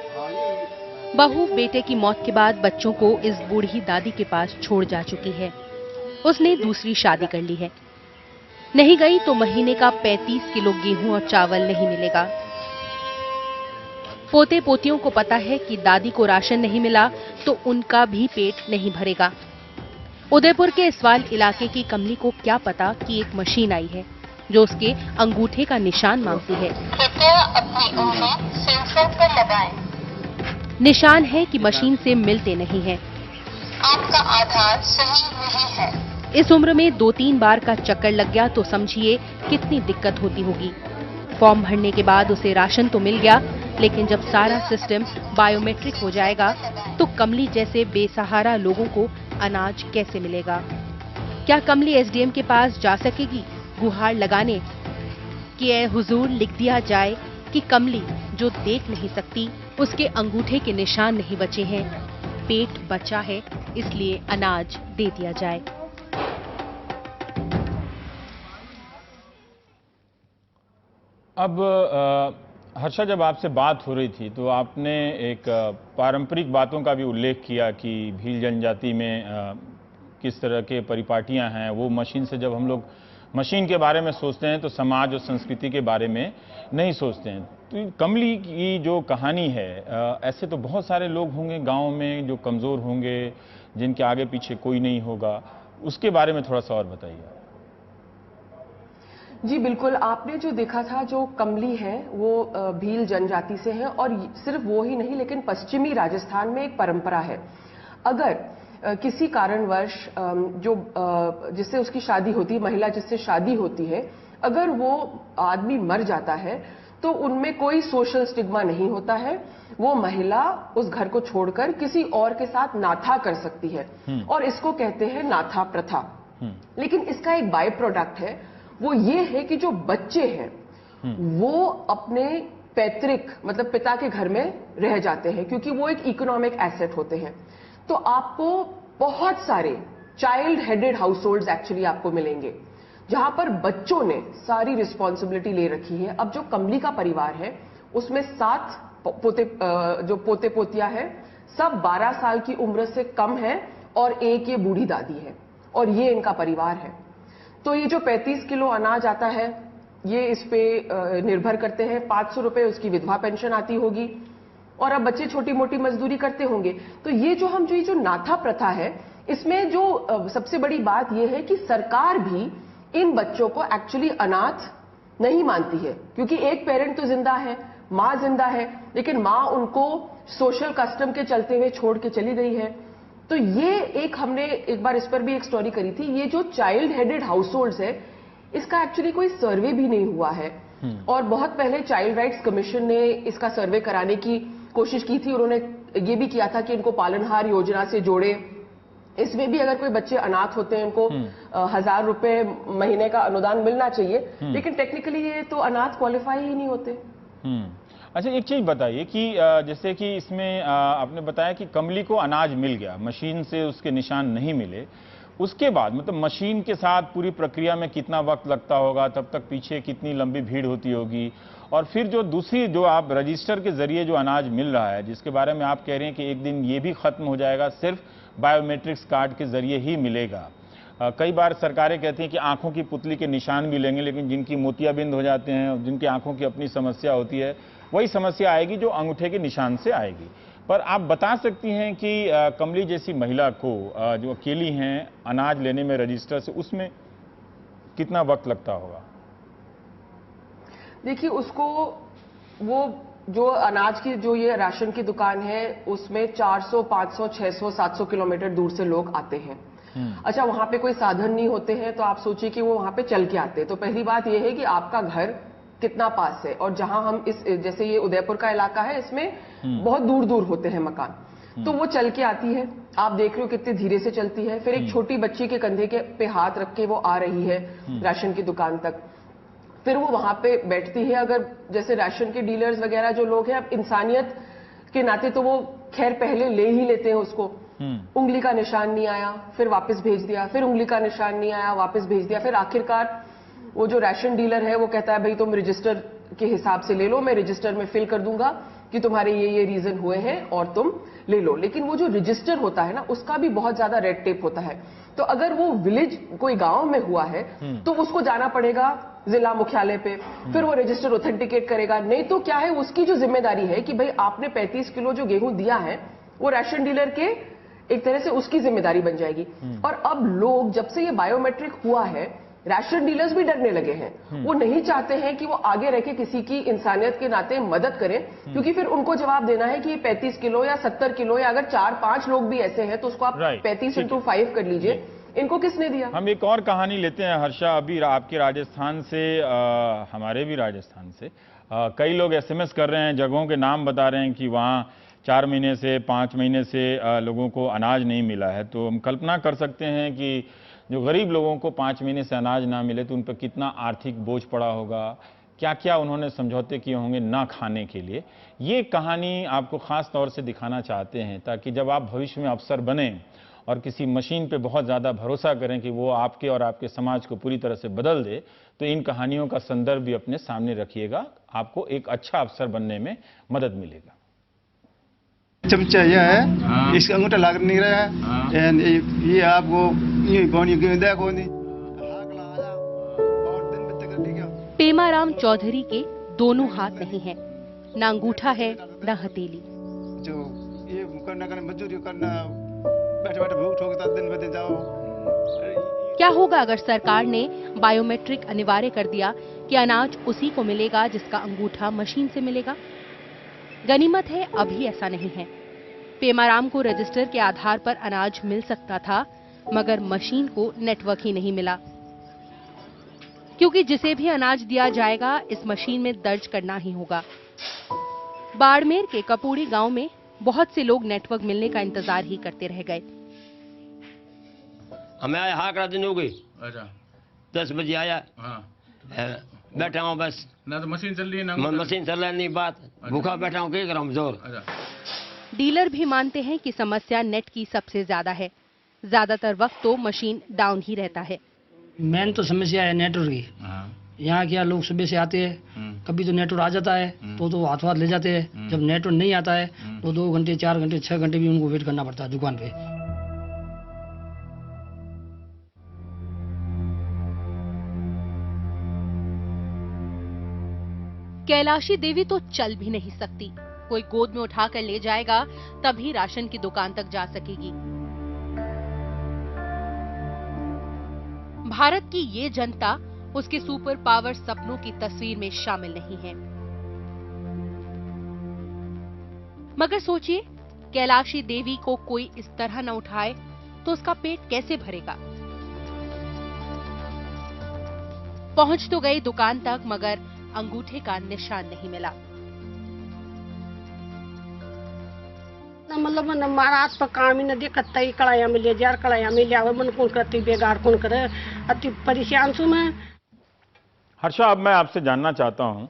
बहू बेटे की मौत के बाद बच्चों को इस बूढ़ी दादी के पास छोड़ जा चुकी है। उसने दूसरी शादी कर ली है। नहीं गई तो महीने का 35 किलो गेहूं और चावल नहीं मिलेगा। पोते पोतियों को पता है कि दादी को राशन नहीं मिला तो उनका भी पेट नहीं भरेगा। उदयपुर के इसवाल इलाके की कमली को क्या पता कि एक मशीन आई है जो उसके अंगूठे का निशान मांगती है। कृपया अपनी उंगली सेंसर पर लगाएं। निशान है कि मशीन से मिलते नहीं हैं। आपका आधार सही नहीं है। इस उम्र में 2-3 बार का चक्कर लग गया तो समझिए कितनी दिक्कत होती होगी। फॉर्म भरने के बाद उसे राशन तो मिल गया, लेकिन जब सारा सिस्टम बायोमेट्रिक हो जाएगा तो कमली जैसे बेसहारा लोगों को अनाज कैसे मिलेगा? क्या कमली एसडीएम के पास जा सकेगी गुहार लगाने कि ए हुजूर लिख दिया जाए कि कमली जो देख नहीं सकती उसके अंगूठे के निशान नहीं बचे हैं, पेट बचा है इसलिए अनाज दे दिया जाए। अब हर्षा, जब आपसे बात हो रही थी तो आपने एक पारंपरिक बातों का भी उल्लेख किया कि भील जनजाति में किस तरह के परिपाटियां हैं। वो मशीन से, जब हम लोग मशीन के बारे में सोचते हैं तो समाज और संस्कृति के बारे में नहीं सोचते हैं। तो कमली की जो कहानी है, ऐसे तो बहुत सारे लोग होंगे गाँव में जो कमज़ोर होंगे, जिनके आगे पीछे कोई नहीं होगा, उसके बारे में थोड़ा सा और बताइए। जी बिल्कुल, आपने जो देखा था, जो कमली है वो भील जनजाति से है और सिर्फ वो ही नहीं, लेकिन पश्चिमी राजस्थान में एक परंपरा है। अगर किसी कारणवश जो जिससे उसकी शादी होती है, महिला जिससे शादी होती है, अगर वो आदमी मर जाता है तो उनमें कोई सोशल स्टिग्मा नहीं होता है। वो महिला उस घर को छोड़कर किसी और के साथ नाथा कर सकती है और इसको कहते हैं नाथा प्रथा। लेकिन इसका एक बाय प्रोडक्ट है, वो ये है कि जो बच्चे हैं वो अपने पैतृक मतलब पिता के घर में रह जाते हैं, क्योंकि वो एक इकोनॉमिक एसेट होते हैं। तो आपको बहुत सारे child headed house hold actually आपको मिलेंगे जहां पर बच्चों ने सारी रिस्पॉन्सिबिलिटी ले रखी है। अब जो कमली का परिवार है उसमें 7 जो पोते पोतियां हैं, सब 12 साल की उम्र से कम है और एक ये बूढ़ी दादी है और ये इनका परिवार है। तो ये जो 35 किलो अनाज आता है ये इस पे निर्भर करते हैं। 500 रुपए उसकी विधवा पेंशन आती होगी और अब बच्चे छोटी मोटी मजदूरी करते होंगे। तो ये जो नाथा प्रथा है, इसमें जो सबसे बड़ी बात यह है कि सरकार भी इन बच्चों को एक्चुअली अनाथ नहीं मानती है, क्योंकि एक पेरेंट तो जिंदा है, मां जिंदा है, लेकिन मां उनको सोशल कस्टम के चलते हुए छोड़ के चली गई है। तो ये एक हमने एक बार इस पर भी एक स्टोरी करी थी। ये जो चाइल्ड हेडेड हाउस होल्ड्स है, इसका एक्चुअली कोई सर्वे भी नहीं हुआ है और बहुत पहले चाइल्ड राइट्स कमीशन ने इसका सर्वे कराने की कोशिश की थी। उन्होंने ये भी किया था कि इनको पालनहार योजना से जोड़े। इसमें भी अगर कोई बच्चे अनाथ होते हैं, इनको 1000 रुपए महीने का अनुदान मिलना चाहिए, लेकिन टेक्निकली ये तो अनाथ क्वालिफाई ही नहीं होते। अच्छा, एक चीज बताइए कि जैसे कि इसमें आपने बताया कि कमली को अनाज मिल गया, मशीन से उसके निशान नहीं मिले, उसके बाद मतलब मशीन के साथ पूरी प्रक्रिया में कितना वक्त लगता होगा, तब तक पीछे कितनी लंबी भीड़ होती होगी, और फिर जो दूसरी जो आप रजिस्टर के जरिए जो अनाज मिल रहा है, जिसके बारे में आप कह रहे हैं कि एक दिन ये भी खत्म हो जाएगा, सिर्फ बायोमेट्रिक्स कार्ड के जरिए ही मिलेगा। कई बार सरकारें कहती हैं कि आंखों की पुतली के निशान भी लेंगे, लेकिन जिनकी मोतियाबिंद हो जाते हैं, जिनकी आंखों की अपनी समस्या होती है, वही समस्या आएगी जो अंगूठे के निशान से आएगी। पर आप बता सकती हैं कि कमली जैसी महिला को जो अकेली हैं अनाज लेने में रजिस्टर से, उसमें कितना वक्त लगता होगा? देखिए, उसको वो जो अनाज की जो ये राशन की दुकान है उसमें 400, 500, 600, 700 किलोमीटर दूर से लोग आते हैं। अच्छा, वहां पे कोई साधन नहीं होते हैं तो आप सोचिए कि वो वहां पे चल के आते हैं। तो पहली बात ये है कि आपका घर कितना पास है, और जहां हम इस जैसे ये उदयपुर का इलाका है, इसमें बहुत दूर दूर होते हैं मकान। तो वो चल के आती है, आप देख रहे हो कितने धीरे से चलती है। फिर एक छोटी बच्ची के कंधे के पे हाथ रख के वो आ रही है राशन की दुकान तक, फिर वो वहां पे बैठती है। अगर जैसे राशन के डीलर्स वगैरह जो लोग हैं, अब इंसानियत के नाते तो वो खैर पहले ले ही लेते हैं उसको। उंगली का निशान नहीं आया, फिर वापस भेज दिया, फिर उंगली का निशान नहीं आया, वापस भेज दिया। फिर आखिरकार वो जो राशन डीलर है वो कहता है भाई तुम रजिस्टर के हिसाब से ले लो, मैं रजिस्टर में फिल कर दूंगा कि तुम्हारे ये रीजन हुए हैं और तुम ले लो। लेकिन वो जो रजिस्टर होता है ना, उसका भी बहुत ज्यादा रेड टेप होता है। तो अगर वो विलेज कोई गांव में हुआ है तो उसको जाना पड़ेगा जिला मुख्यालय पे, फिर वो रजिस्टर ऑथेंटिकेट करेगा। नहीं तो क्या है, उसकी जो जिम्मेदारी है कि भाई आपने 35 किलो जो गेहूं दिया है वो राशन डीलर के एक तरह से उसकी जिम्मेदारी बन जाएगी। और अब लोग जब से ये बायोमेट्रिक हुआ है, राशन डीलर्स भी डरने लगे हैं। वो नहीं चाहते हैं कि वो आगे रह के किसी की इंसानियत के नाते मदद करें, क्योंकि फिर उनको जवाब देना है कि 35 किलो या 70 किलो या अगर 4-5 लोग भी ऐसे हैं तो उसको आप 35 × 5 कर लीजिए। इनको किसने दिया? हम एक और कहानी लेते हैं हर्षा। अभी आपके राजस्थान से, हमारे भी राजस्थान से कई लोग SMS कर रहे हैं, जगहों के नाम बता रहे हैं कि वहाँ 4 महीने से 5 महीने से लोगों को अनाज नहीं मिला है। तो हम कल्पना कर सकते हैं कि जो गरीब लोगों को 5 महीने से अनाज ना मिले तो उन पर कितना आर्थिक बोझ पड़ा होगा, क्या क्या उन्होंने समझौते किए होंगे ना खाने के लिए। ये कहानी आपको ख़ास तौर से दिखाना चाहते हैं ताकि जब आप भविष्य में अफसर बने और किसी मशीन पे बहुत ज़्यादा भरोसा करें कि वो आपके और आपके समाज को पूरी तरह से बदल दे, तो इन कहानियों का संदर्भ भी अपने सामने रखिएगा, आपको एक अच्छा अफसर बनने में मदद मिलेगा। चमचा यह है, इसका अंगूठा लग नहीं रहा है, ये आपको पेमाराम चौधरी के दोनों हाथ नहीं हैं, न अंगूठा है न हथेली। जो ये करना मजदूरी करना, बैठे बैठे भूख ठोकता दिन ब दिन जाओ। क्या होगा अगर सरकार ने बायोमेट्रिक अनिवार्य कर दिया कि अनाज उसी को मिलेगा जिसका अंगूठा मशीन से मिलेगा? गनीमत है अभी ऐसा नहीं है। पेमाराम को रजिस्टर के आधार पर अनाज मिल सकता था, मगर मशीन को नेटवर्क ही नहीं मिला, क्योंकि जिसे भी अनाज दिया जाएगा इस मशीन में दर्ज करना ही होगा। बाड़मेर के कपूड़ी गांव में बहुत से लोग नेटवर्क मिलने का इंतजार ही करते रह गए। हमें आया हाकड़ा दिन हो गई। अच्छा, 10 बजे आया। हाँ, बैठा हूँ बस। ना तो मशीन चल रही है ना मशीन चल रही नहीं, बात भूखा बैठा हूँ, क्या करूँ जोर। डीलर भी मानते हैं कि समस्या नेट की सबसे ज्यादा है। ज्यादातर वक्त तो मशीन डाउन ही रहता है। मेन तो समस्या है नेटवर्क की। यहाँ क्या लोग सुबह से आते हैं, कभी तो नेटवर्क आ जाता है तो हाथ ले जाते हैं। जब नेटवर्क नहीं आता है तो 2 घंटे 4 घंटे 6 घंटे भी उनको वेट करना पड़ता है दुकान पे। कैलाशी देवी तो चल भी नहीं सकती, कोई गोद में उठाकर ले जाएगा तभी राशन की दुकान तक जा सकेगी। भारत की ये जनता उसके सुपर पावर सपनों की तस्वीर में शामिल नहीं है। मगर सोचिए, कैलाशी देवी को कोई इस तरह न उठाए तो उसका पेट कैसे भरेगा। पहुंच तो गई दुकान तक, मगर अंगूठे का निशान नहीं मिला। मतलब महाराज पर काम ही न दे, कत्ता कड़ाया मिले जार कड़ाया मिले मन कौन करती बेगार कौन करे, अति परेशान छू मैं। हर्षा, अब मैं आपसे जानना चाहता हूं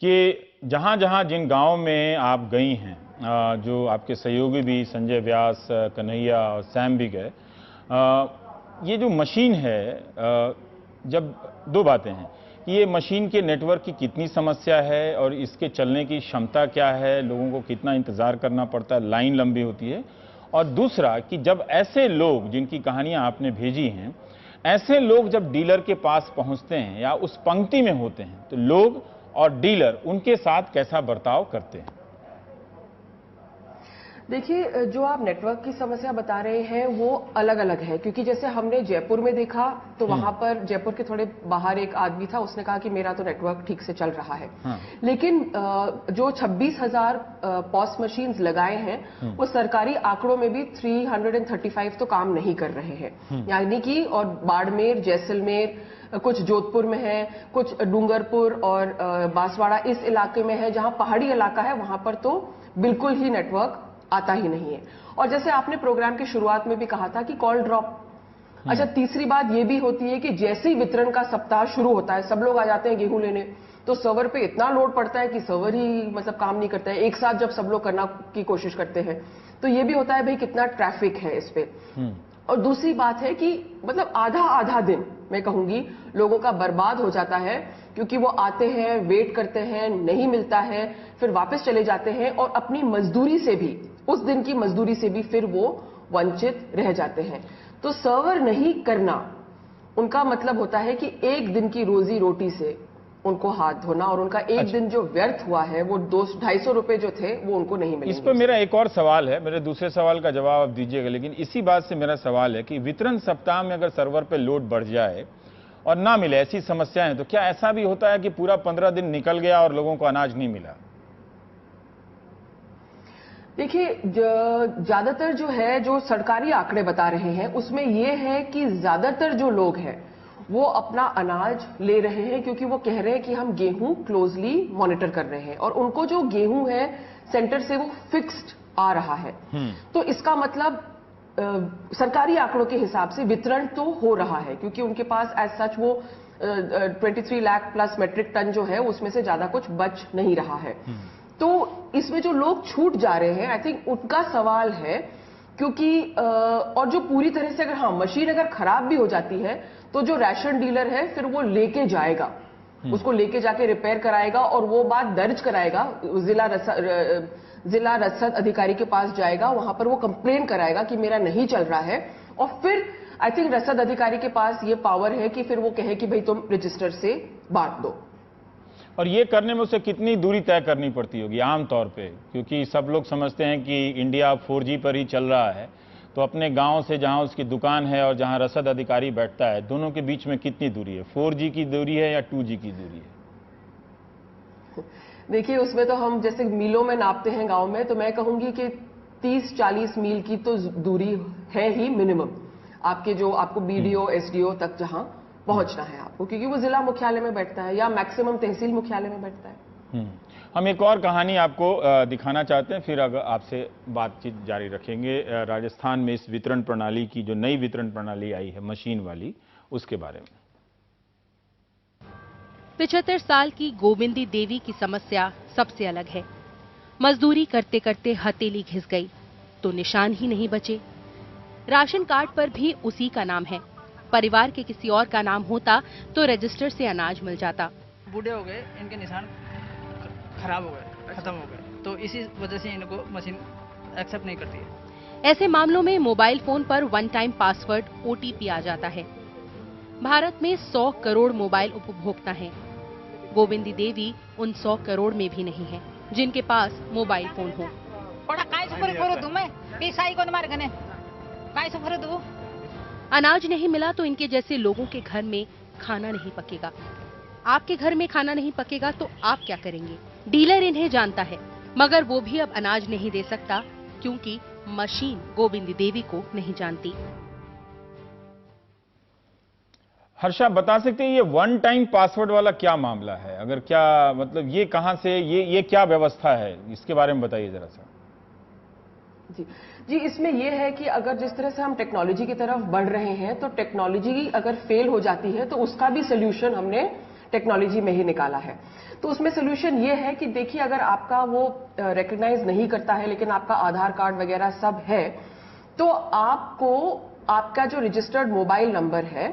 कि जहां जहां जिन गांव में आप गई हैं, जो आपके सहयोगी भी संजय व्यास, कन्हैया और सैम भी गए, ये जो मशीन है, जब 2 बातें हैं कि ये मशीन के नेटवर्क की कितनी समस्या है और इसके चलने की क्षमता क्या है, लोगों को कितना इंतजार करना पड़ता है, लाइन लंबी होती है, और दूसरा कि जब ऐसे लोग जिनकी कहानियां आपने भेजी हैं, ऐसे लोग जब डीलर के पास पहुंचते हैं या उस पंक्ति में होते हैं तो लोग और डीलर उनके साथ कैसा बर्ताव करते हैं? देखिए, जो आप नेटवर्क की समस्या बता रहे हैं वो अलग अलग है, क्योंकि जैसे हमने जयपुर में देखा तो वहां पर जयपुर के थोड़े बाहर एक आदमी था, उसने कहा कि मेरा तो नेटवर्क ठीक से चल रहा है। लेकिन जो 26,000 पॉस मशीन्स लगाए हैं वो सरकारी आंकड़ों में भी 335 तो काम नहीं कर रहे हैं। यानी कि और बाड़मेर, जैसलमेर, कुछ जोधपुर में है, कुछ डूंगरपुर और बांसवाड़ा इस इलाके में है, जहां पहाड़ी इलाका है वहां पर तो बिल्कुल ही नेटवर्क आता ही नहीं है। और जैसे आपने प्रोग्राम की शुरुआत में भी कहा था कि कॉल ड्रॉप। अच्छा, तीसरी बात ये भी होती है कि जैसे ही वितरण का सप्ताह शुरू होता है, सब लोग आ जाते हैं गेहूं लेने, तो सर्वर पे इतना लोड पड़ता है कि सर्वर ही मतलब काम नहीं करता है एक साथ जब सब लोग करना की कोशिश करते हैं। तो ये भी होता है भाई कितना ट्रैफिक है इस पे। और दूसरी बात है कि मतलब आधा दिन मैं कहूंगी लोगों का बर्बाद हो जाता है, क्योंकि वो आते हैं, वेट करते हैं, नहीं मिलता है, फिर वापस चले जाते हैं और अपनी मजदूरी से भी, उस दिन की मजदूरी से भी फिर वो वंचित रह जाते हैं। तो सर्वर नहीं करना उनका मतलब होता है कि एक दिन की रोजी रोटी से उनको हाथ धोना, और उनका एक दिन जो व्यर्थ हुआ है वो 200-250 रुपए जो थे वो उनको नहीं मिलेंगे। इस पर मेरा एक और सवाल है, मेरे दूसरे सवाल का जवाब आप दीजिएगा, लेकिन इसी बात से मेरा सवाल है कि वितरण सप्ताह में अगर सर्वर पे लोड बढ़ जाए और ना मिले, ऐसी समस्याएं, तो क्या ऐसा भी होता है कि पूरा 15 दिन निकल गया और लोगों को अनाज नहीं मिला? देखिए, ज्यादातर जो है, जो सरकारी आंकड़े बता रहे हैं उसमें यह है कि ज्यादातर जो लोग हैं वो अपना अनाज ले रहे हैं, क्योंकि वो कह रहे हैं कि हम गेहूं क्लोजली मॉनिटर कर रहे हैं और उनको जो गेहूं है सेंटर से वो फिक्स्ड आ रहा है। तो इसका मतलब सरकारी आंकड़ों के हिसाब से वितरण तो हो रहा है, क्योंकि उनके पास एज सच वो 23 लाख प्लस मेट्रिक टन जो है उसमें से ज्यादा कुछ बच नहीं रहा है। तो इसमें जो लोग छूट जा रहे हैं, आई थिंक उनका सवाल है, क्योंकि और जो पूरी तरह से अगर हाँ मशीन अगर खराब भी हो जाती है तो जो राशन डीलर है फिर वो लेके जाएगा, उसको लेके जाके रिपेयर कराएगा और वो बात दर्ज कराएगा, जिला रसद अधिकारी के पास जाएगा, वहां पर वो कंप्लेन कराएगा कि मेरा नहीं चल रहा है, और फिर आई थिंक रसद अधिकारी के पास ये पावर है कि फिर वो कहे कि भाई तुम रजिस्टर से बांट दो। और ये करने में उसे कितनी दूरी तय करनी पड़ती होगी आमतौर पे, क्योंकि सब लोग समझते हैं कि इंडिया 4G पर ही चल रहा है, तो अपने गांव से जहां उसकी दुकान है और जहां रसद अधिकारी बैठता है, दोनों के बीच में कितनी दूरी है? 4G की दूरी है या 2G की दूरी है? देखिए, उसमें तो हम जैसे मीलों में नापते हैं गांव में, तो मैं कहूंगी कि 30-40 मील की तो दूरी है ही मिनिमम, आपको BDO SDO तक जहां पहुंचना है आपको, क्योंकि वो जिला मुख्यालय में बैठता है या मैक्सिमम तहसील मुख्यालय में बैठता है। हम एक और कहानी आपको दिखाना चाहते हैं, फिर अगर आपसे बातचीत जारी रखेंगे। राजस्थान में इस वितरण प्रणाली की, जो नई वितरण प्रणाली आई है मशीन वाली, उसके बारे में। 75 साल की गोविंदी देवी की समस्या सबसे अलग है। मजदूरी करते करते हथेली घिस गई तो निशान ही नहीं बचे। राशन कार्ड पर भी उसी का नाम है। परिवार के किसी और का नाम होता तो रजिस्टर से अनाज मिल जाता। बूढ़े हो गए, इनके निशान खराब हो गए, खत्म हो गए, तो इसी वजह से इनको मशीन एक्सेप्ट नहीं करती है। ऐसे मामलों में मोबाइल फोन पर वन टाइम पासवर्ड OTP आ जाता है। भारत में 100 करोड़ मोबाइल उपभोक्ता हैं। गोविंदी देवी उन 100 करोड़ में भी नहीं है जिनके पास मोबाइल फोन हो। अनाज नहीं मिला तो इनके जैसे लोगों के घर में खाना नहीं पकेगा। आपके घर में खाना नहीं पकेगा तो आप क्या करेंगे? डीलर इन्हें जानता है, मगर वो भी अब अनाज नहीं दे सकता, क्योंकि मशीन गोविंदी देवी को नहीं जानती। हर्षा, बता सकते हैं ये वन टाइम पासवर्ड वाला क्या मामला है? अगर क्या मतलब ये कहां से, ये क्या व्यवस्था है, इसके बारे में बताइए जरा सा। जी, इसमें यह है कि अगर जिस तरह से हम टेक्नोलॉजी की तरफ बढ़ रहे हैं, तो टेक्नोलॉजी अगर फेल हो जाती है तो उसका भी सोल्यूशन हमने टेक्नोलॉजी में ही निकाला है। तो उसमें सोल्यूशन ये है कि देखिए, अगर आपका वो रिकॉग्नाइज नहीं करता है लेकिन आपका आधार कार्ड वगैरह सब है, तो आपको आपका जो रजिस्टर्ड मोबाइल नंबर है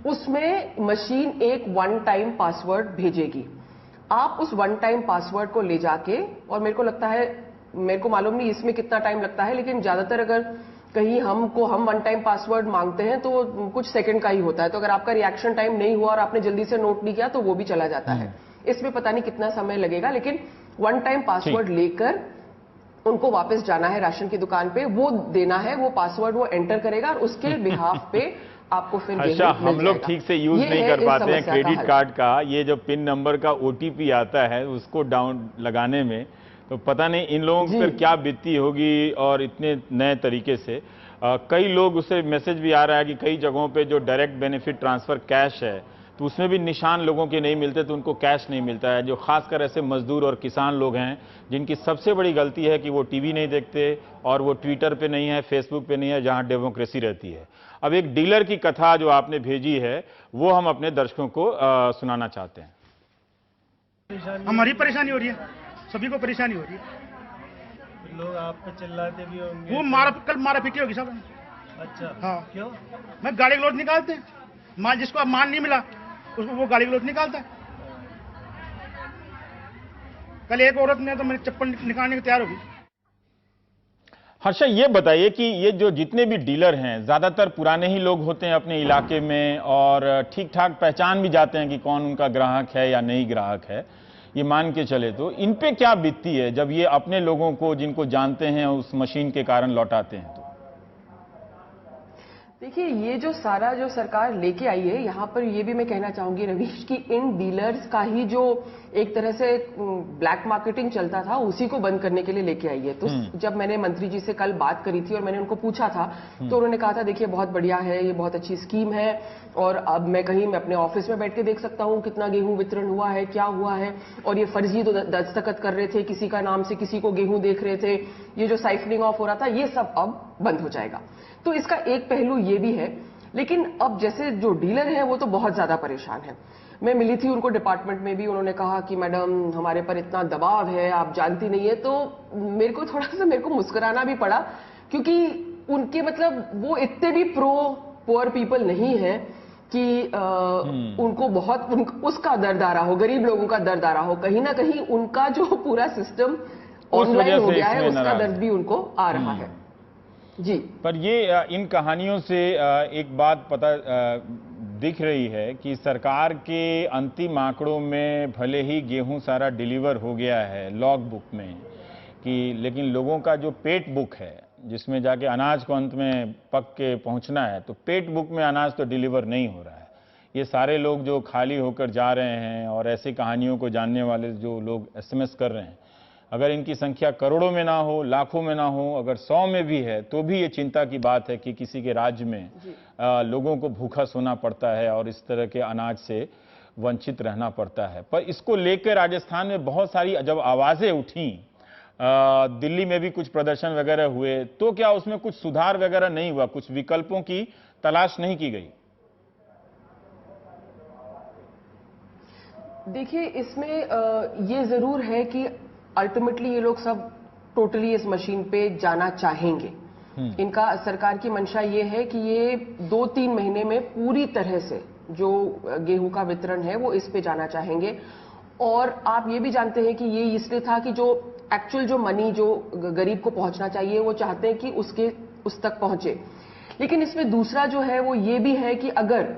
उसमें मशीन एक वन टाइम पासवर्ड भेजेगी। आप उस वन टाइम पासवर्ड को ले जाके, और मेरे को लगता है, मेरे को मालूम नहीं इसमें कितना टाइम लगता है, लेकिन ज्यादातर अगर कहीं हम वन टाइम पासवर्ड मांगते हैं तो कुछ सेकंड का ही होता है। तो अगर आपका रिएक्शन टाइम नहीं हुआ और आपने जल्दी से नोट नहीं किया तो वो भी चला जाता है। इसमें पता नहीं कितना समय लगेगा, लेकिन वन टाइम पासवर्ड लेकर उनको वापस जाना है राशन की दुकान पे, वो देना है, वो पासवर्ड वो एंटर करेगा और उसके बिहाफ पे आपको फिर अच्छा, हम लोग ठीक से यूज नहीं कर पाते हैं क्रेडिट कार्ड का। ये जो पिन नंबर का OTP आता है उसको डाउन लगाने में, तो पता नहीं इन लोगों पर क्या बीतती होगी, और इतने नए तरीके से कई लोग, उससे मैसेज भी आ रहा है कि कई जगहों पे जो डायरेक्ट बेनिफिट ट्रांसफर कैश है तो उसमें भी निशान लोगों के नहीं मिलते, तो उनको कैश नहीं मिलता है। जो खासकर ऐसे मजदूर और किसान लोग हैं जिनकी सबसे बड़ी गलती है कि वो टीवी नहीं देखते और वो ट्विटर पे नहीं है, फेसबुक पे नहीं है, जहां डेमोक्रेसी रहती है। अब एक डीलर की कथा जो आपने भेजी है वो हम अपने दर्शकों को सुनाना चाहते हैं। हमारी परेशानी हो रही है, सभी को परेशानी हो रही है। लोग आप पे चिल्लाते भी होंगे। वो कल मारा पीटी होगी सब। अच्छा, हाँ। क्यों? मैं गाली गलौज निकालते हैं, माल जिसको अब मान नहीं मिला उसको वो गाली गलौज निकालता है। कल एक औरत ने तो मेरी चप्पल निकालने को तैयार होगी। हर्षा, ये बताइए कि ये जो जितने भी डीलर हैं ज्यादातर पुराने ही लोग होते हैं अपने इलाके में और ठीक ठाक पहचान भी जाते हैं कि कौन उनका ग्राहक है या नहीं ग्राहक है, ये मान के चले तो इन पे क्या बीतती है जब ये अपने लोगों को जिनको जानते हैं उस मशीन के कारण लौटाते हैं? तो देखिए, ये जो सारा जो सरकार लेके आई है, यहाँ पर ये भी मैं कहना चाहूंगी रवीश कि इन डीलर्स का ही जो एक तरह से ब्लैक मार्केटिंग चलता था उसी को बंद करने के लिए लेके आई है। तो जब मैंने मंत्री जी से कल बात करी थी और मैंने उनको पूछा था तो उन्होंने कहा था देखिए बहुत बढ़िया है, ये बहुत अच्छी स्कीम है और अब मैं अपने ऑफिस में बैठ के देख सकता हूँ कितना गेहूं वितरण हुआ है, क्या हुआ है। और ये फर्जी तो दस्तखत कर रहे थे, किसी का नाम से किसी को गेहूं देख रहे थे, ये जो साइफनिंग ऑफ हो रहा था ये सब अब बंद हो जाएगा। तो इसका एक पहलू ये भी है। लेकिन अब जैसे जो डीलर है वो तो बहुत ज्यादा परेशान है। मैं मिली थी उनको डिपार्टमेंट में भी, उन्होंने कहा कि मैडम हमारे पर इतना दबाव है, आप जानती नहीं है। तो मेरे को थोड़ा सा मुस्कुराना भी पड़ा क्योंकि उनके मतलब वो इतने भी प्रो पुअर पीपल नहीं है कि उनको बहुत उसका दर्द आ रहा हो, गरीब लोगों का दर्द आ रहा हो। कहीं ना कहीं उनका जो पूरा सिस्टम ऑनलाइन हो गया है उसका दर्द भी उनको आ रहा है। जी, पर ये इन कहानियों से एक बात पता दिख रही है कि सरकार के अंतिम आंकड़ों में भले ही गेहूं सारा डिलीवर हो गया है लॉग बुक में कि, लेकिन लोगों का जो पेट बुक है जिसमें जाके अनाज को अंत में पक के पहुंचना है, तो पेट बुक में अनाज तो डिलीवर नहीं हो रहा है। ये सारे लोग जो खाली होकर जा रहे हैं और ऐसी कहानियों को जानने वाले जो लोग SMS कर रहे हैं, अगर इनकी संख्या करोड़ों में ना हो, लाखों में ना हो, अगर 100 में भी है तो भी ये चिंता की बात है कि किसी के राज्य में लोगों को भूखा सोना पड़ता है और इस तरह के अनाज से वंचित रहना पड़ता है। पर इसको लेकर राजस्थान में बहुत सारी जब आवाजें उठी, दिल्ली में भी कुछ प्रदर्शन वगैरह हुए, तो क्या उसमें कुछ सुधार वगैरह नहीं हुआ? कुछ विकल्पों की तलाश नहीं की गई? देखिए, इसमें ये जरूर है कि अल्टीमेटली ये लोग सब टोटली इस मशीन पे जाना चाहेंगे। इनका सरकार की मंशा ये है कि ये 2-3 महीने में पूरी तरह से जो गेहूं का वितरण है वो इस पे जाना चाहेंगे। और आप ये भी जानते हैं कि ये इसलिए था कि जो एक्चुअल जो मनी जो गरीब को पहुंचना चाहिए वो चाहते हैं कि उस तक पहुंचे। लेकिन इसमें दूसरा जो है वो ये भी है कि अगर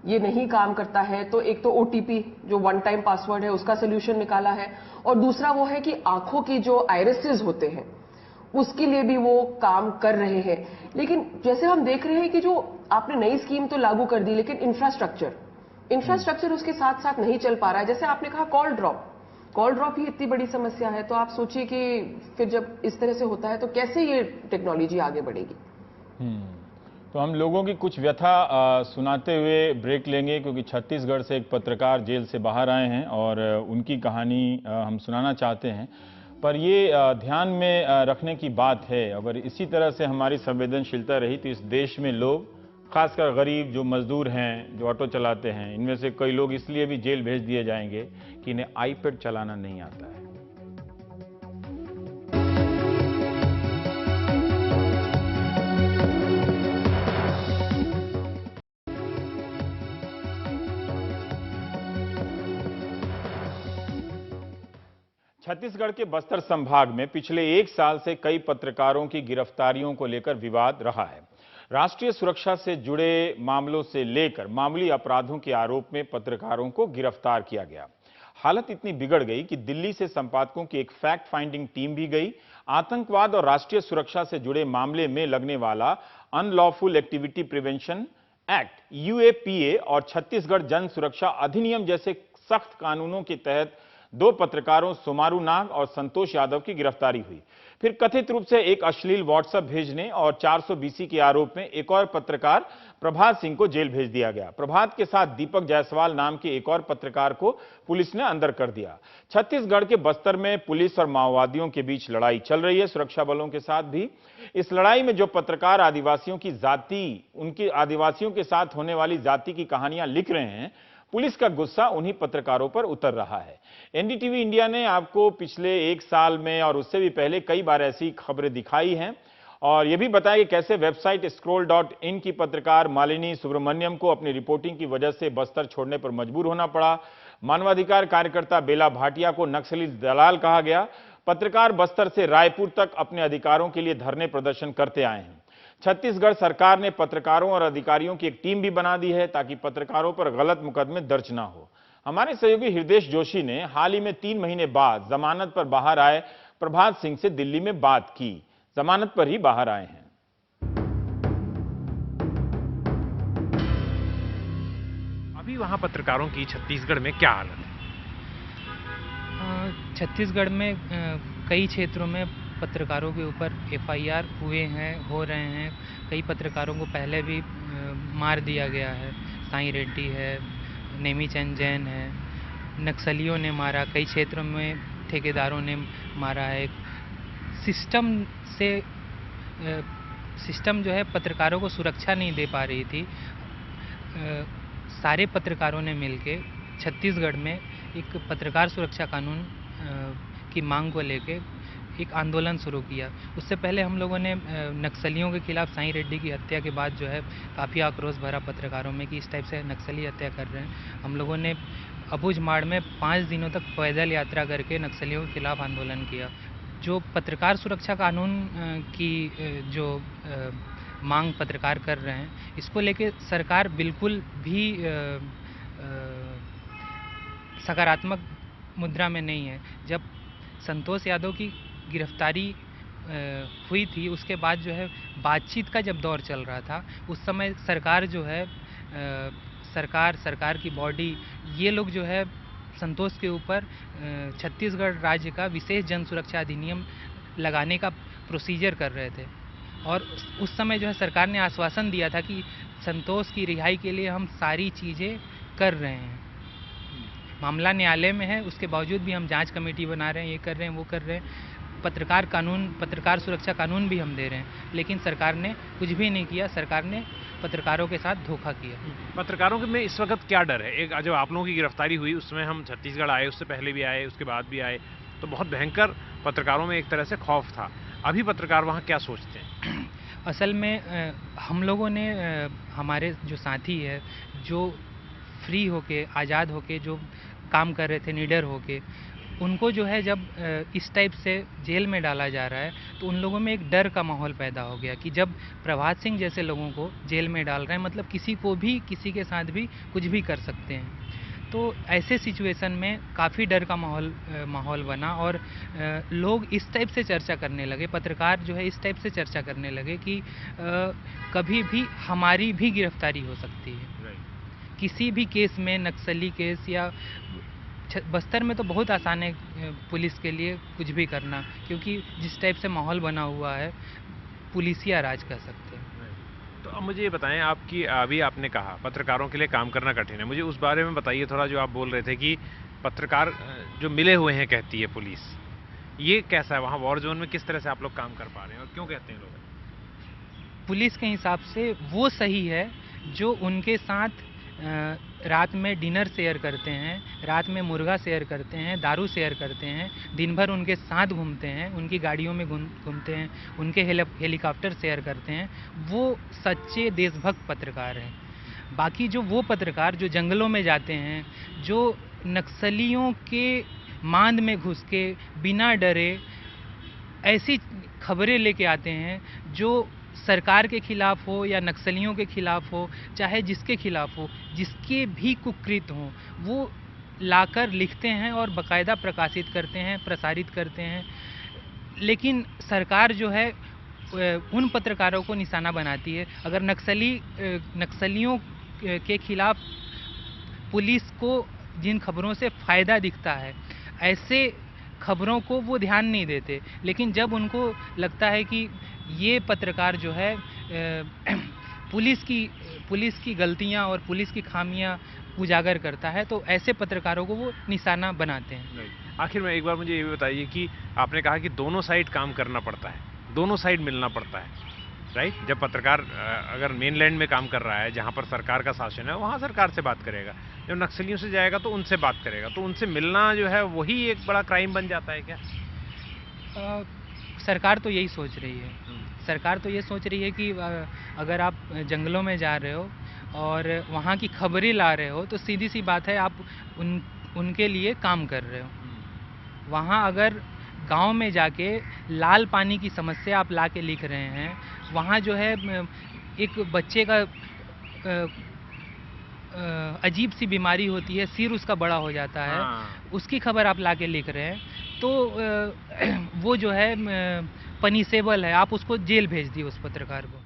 ये नहीं काम करता है तो एक तो OTP जो वन टाइम पासवर्ड है उसका सोल्यूशन निकाला है और दूसरा वो है कि आंखों की जो आयरिसेस होते हैं उसके लिए भी वो काम कर रहे हैं। लेकिन जैसे हम देख रहे हैं कि जो आपने नई स्कीम तो लागू कर दी लेकिन इंफ्रास्ट्रक्चर उसके साथ साथ नहीं चल पा रहा है। जैसे आपने कहा कॉल ड्रॉप ही इतनी बड़ी समस्या है, तो आप सोचिए कि फिर जब इस तरह से होता है तो कैसे ये टेक्नोलॉजी आगे बढ़ेगी। तो हम लोगों की कुछ व्यथा सुनाते हुए ब्रेक लेंगे क्योंकि छत्तीसगढ़ से एक पत्रकार जेल से बाहर आए हैं और उनकी कहानी हम सुनाना चाहते हैं। पर ये ध्यान में रखने की बात है, अगर इसी तरह से हमारी संवेदनशीलता रही तो इस देश में लोग, खासकर गरीब जो मजदूर हैं, जो ऑटो चलाते हैं, इनमें से कई लोग इसलिए भी जेल भेज दिए जाएंगे कि इन्हें आईपैड चलाना नहीं आता है। छत्तीसगढ़ के बस्तर संभाग में पिछले 1 साल से कई पत्रकारों की गिरफ्तारियों को लेकर विवाद रहा है। राष्ट्रीय सुरक्षा से जुड़े मामलों से लेकर मामूली अपराधों के आरोप में पत्रकारों को गिरफ्तार किया गया। हालत इतनी बिगड़ गई कि दिल्ली से संपादकों की एक फैक्ट फाइंडिंग टीम भी गई। आतंकवाद और राष्ट्रीय सुरक्षा से जुड़े मामले में लगने वाला unlawful activity prevention act UAPA और छत्तीसगढ़ जन सुरक्षा अधिनियम जैसे सख्त कानूनों के तहत 2 पत्रकारों सोमारू नाग और संतोष यादव की गिरफ्तारी हुई। फिर कथित रूप से एक अश्लील व्हाट्सएप भेजने और 400 BC के आरोप में एक और पत्रकार प्रभात सिंह को जेल भेज दिया गया। प्रभात के साथ दीपक जायसवाल नाम के एक और पत्रकार को पुलिस ने अंदर कर दिया। छत्तीसगढ़ के बस्तर में पुलिस और माओवादियों के बीच लड़ाई चल रही है, सुरक्षा बलों के साथ भी। इस लड़ाई में जो पत्रकार उनकी आदिवासियों के साथ होने वाली जाति की कहानियां लिख रहे हैं, पुलिस का गुस्सा उन्हीं पत्रकारों पर उतर रहा है। एनडीटीवी इंडिया ने आपको पिछले 1 साल में और उससे भी पहले कई बार ऐसी खबरें दिखाई हैं और यह भी बताया कि कैसे वेबसाइट scroll.in की पत्रकार मालिनी सुब्रमण्यम को अपनी रिपोर्टिंग की वजह से बस्तर छोड़ने पर मजबूर होना पड़ा। मानवाधिकार कार्यकर्ता बेला भाटिया को नक्सली दलाल कहा गया। पत्रकार बस्तर से रायपुर तक अपने अधिकारों के लिए धरने प्रदर्शन करते आए हैं। छत्तीसगढ़ सरकार ने पत्रकारों और अधिकारियों की एक टीम भी बना दी है ताकि पत्रकारों पर गलत मुकदमे दर्ज ना हो। हमारे सहयोगी हृदेश जोशी ने हाल ही में 3 महीने बाद जमानत पर बाहर आए प्रभात सिंह से दिल्ली में बात की। जमानत पर ही बाहर आए हैं। अभी वहां पत्रकारों की छत्तीसगढ़ में क्या हालत है? छत्तीसगढ़ में कई क्षेत्रों में पत्रकारों के ऊपर FIR हो रहे हैं। कई पत्रकारों को पहले भी मार दिया गया है। साई रेड्डी है, नेमीचंद जैन है, नक्सलियों ने मारा, कई क्षेत्रों में ठेकेदारों ने मारा है। सिस्टम जो है पत्रकारों को सुरक्षा नहीं दे पा रही थी। सारे पत्रकारों ने मिलके छत्तीसगढ़ में एक पत्रकार सुरक्षा कानून की मांग को लेके एक आंदोलन शुरू किया। उससे पहले हम लोगों ने नक्सलियों के खिलाफ साई रेड्डी की हत्या के बाद जो है काफ़ी आक्रोश भरा पत्रकारों में कि इस टाइप से नक्सली हत्या कर रहे हैं। हम लोगों ने अबूझमाड़ में 5 दिनों तक पैदल यात्रा करके नक्सलियों के खिलाफ आंदोलन किया। जो पत्रकार सुरक्षा कानून की जो मांग पत्रकार कर रहे हैं, इसको लेके सरकार बिल्कुल भी सकारात्मक मुद्रा में नहीं है। जब संतोष यादव की गिरफ्तारी हुई थी, उसके बाद जो है बातचीत का जब दौर चल रहा था, उस समय सरकार जो है सरकार की बॉडी, ये लोग जो है संतोष के ऊपर छत्तीसगढ़ राज्य का विशेष जन सुरक्षा अधिनियम लगाने का प्रोसीजर कर रहे थे। और उस समय जो है सरकार ने आश्वासन दिया था कि संतोष की रिहाई के लिए हम सारी चीज़ें कर रहे हैं। मामला न्यायालय में है, उसके बावजूद भी हम जांच कमेटी बना रहे हैं, ये कर रहे हैं, वो कर रहे हैं। पत्रकार सुरक्षा कानून भी हम दे रहे हैं, लेकिन सरकार ने कुछ भी नहीं किया। सरकार ने पत्रकारों के साथ धोखा किया। पत्रकारों में इस वक्त क्या डर है? एक जब आप लोगों की गिरफ्तारी हुई उस समय हम छत्तीसगढ़ आए, उससे पहले भी आए, उसके बाद भी आए, तो बहुत भयंकर पत्रकारों में एक तरह से खौफ था। अभी पत्रकार वहाँ क्या सोचते हैं? असल में हम लोगों ने हमारे जो साथी है, जो फ्री होके, आज़ाद होके जो काम कर रहे थे, निडर होके, उनको जो है जब इस टाइप से जेल में डाला जा रहा है, तो उन लोगों में एक डर का माहौल पैदा हो गया कि जब प्रभात सिंह जैसे लोगों को जेल में डाल रहे हैं, मतलब किसी को भी, किसी के साथ भी कुछ भी कर सकते हैं। तो ऐसे सिचुएशन में काफ़ी डर का माहौल बना और लोग इस टाइप से चर्चा करने लगे, पत्रकार जो है इस टाइप से चर्चा करने लगे कि कभी भी हमारी भी गिरफ्तारी हो सकती है किसी भी केस में, नक्सली केस या बस्तर में तो बहुत आसान है पुलिस के लिए कुछ भी करना, क्योंकि जिस टाइप से माहौल बना हुआ है, पुलिसिया राज कह सकते हैं। तो अब मुझे ये बताएं, आपकी अभी आपने कहा पत्रकारों के लिए काम करना कठिन है, मुझे उस बारे में बताइए थोड़ा। जो आप बोल रहे थे कि पत्रकार जो मिले हुए हैं कहती है पुलिस, ये कैसा है वहाँ वॉर जोन में? किस तरह से आप लोग काम कर पा रहे हैं और क्यों कहते हैं लोग? पुलिस के हिसाब से वो सही है जो उनके साथ रात में डिनर शेयर करते हैं, रात में मुर्गा शेयर करते हैं, दारू शेयर करते हैं, दिन भर उनके साथ घूमते हैं, उनकी गाड़ियों में घूमते हैं, उनके हेलीकॉप्टर शेयर करते हैं, वो सच्चे देशभक्त पत्रकार हैं। बाकी जो वो पत्रकार जो जंगलों में जाते हैं, जो नक्सलियों के मांद में घुस के बिना डरे ऐसी खबरें लेके आते हैं जो सरकार के खिलाफ हो या नक्सलियों के खिलाफ हो, चाहे जिसके खिलाफ हो, जिसके भी कुकृत हों, वो लाकर लिखते हैं और बाकायदा प्रकाशित करते हैं, प्रसारित करते हैं। लेकिन सरकार जो है उन पत्रकारों को निशाना बनाती है। अगर नक्सलियों के खिलाफ पुलिस को जिन खबरों से फ़ायदा दिखता है, ऐसे खबरों को वो ध्यान नहीं देते। लेकिन जब उनको लगता है कि ये पत्रकार जो है पुलिस की गलतियां और पुलिस की खामियां उजागर करता है, तो ऐसे पत्रकारों को वो निशाना बनाते हैं। आखिर में एक बार मुझे ये भी बताइए कि आपने कहा कि दोनों साइड काम करना पड़ता है, दोनों साइड मिलना पड़ता है, राइट? जब पत्रकार अगर मेनलैंड में काम कर रहा है जहाँ पर सरकार का शासन है, वहाँ सरकार से बात करेगा। जब नक्सलियों से जाएगा तो उनसे बात करेगा, तो उनसे मिलना जो है वही एक बड़ा क्राइम बन जाता है क्या? सरकार तो यही सोच रही है। सरकार तो ये सोच रही है कि अगर आप जंगलों में जा रहे हो और वहाँ की खबरें ला रहे हो, तो सीधी सी बात है आप उनके लिए काम कर रहे हो। वहाँ अगर गांव में जाके लाल पानी की समस्या आप ला के लिख रहे हैं, वहाँ जो है एक बच्चे का अजीब सी बीमारी होती है, सिर उसका बड़ा हो जाता है, उसकी खबर आप ला के लिख रहे हैं, तो वो जो है पनिशेबल है, आप उसको जेल भेज दिए उस पत्रकार को।